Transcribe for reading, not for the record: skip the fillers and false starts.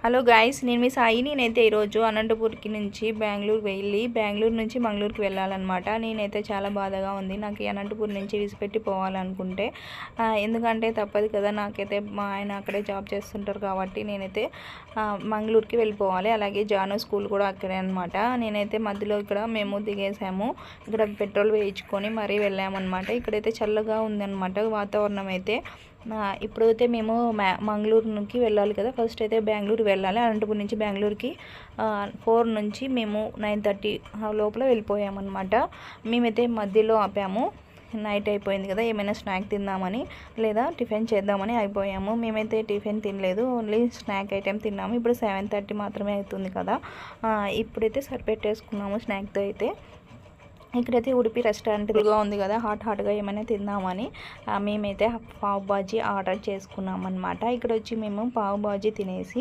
Hello guys, నేను మీ సాయి. నేనైతే ఈరోజు అనంతపూర్కి నుంచి బెంగళూరు వెళ్ళి బెంగళూరు నుంచి మంగళూరుకి వెళ్ళాలన్నమాట. నేనైతే చాలా బాధగా ఉంది నాకు ఈ అనంతపూర్ నుంచి విడిచిపెట్టి పోవాలనుకుంటే. ఎందుకంటే తప్పదు కదా, నాకైతే మా ఆయన అక్కడే జాబ్ చేస్తుంటారు కాబట్టి నేనైతే మంగళూరుకి వెళ్ళిపోవాలి. అలాగే జాను స్కూల్ కూడా అక్కడే అనమాట. నేనైతే మధ్యలో ఇక్కడ మేము దిగేసాము. ఇక్కడ పెట్రోల్ వేయించుకొని మరీ వెళ్ళామన్నమాట. ఇక్కడైతే చల్లగా ఉందన్నమాట వాతావరణం అయితే. ఇప్పుడైతే మేము మంగళూరుకి వెళ్ళాలి కదా. ఫస్ట్ అయితే బెంగళూరు వెళ్ళాలి. అనంతపురం నుంచి బెంగళూరుకి 4 నుంచి మేము 9:30 లోపల వెళ్ళిపోయామన్నమాట. మేమైతే మధ్యలో ఆపాము. నైట్ అయిపోయింది కదా, ఏమైనా స్నాక్ తిందామని లేదా టిఫిన్ చేద్దామని అయిపోయాము. మేమైతే టిఫిన్ తినలేదు, ఓన్లీ స్నాక్ ఐటెం తిన్నాము. ఇప్పుడు 7:30 మాత్రమే అవుతుంది కదా. ఇప్పుడైతే సరిపెట్టేసుకున్నాము స్నాక్తో అయితే. ఇక్కడైతే ఉడిపి రెస్టారెంట్గా ఉంది కదా, హాట్గా ఏమైనా తిందామని మేమైతే పావ్ బాజీ ఆర్డర్ చేసుకున్నాం అనమాట. ఇక్కడ వచ్చి మేము పావ్ బాజీ తినేసి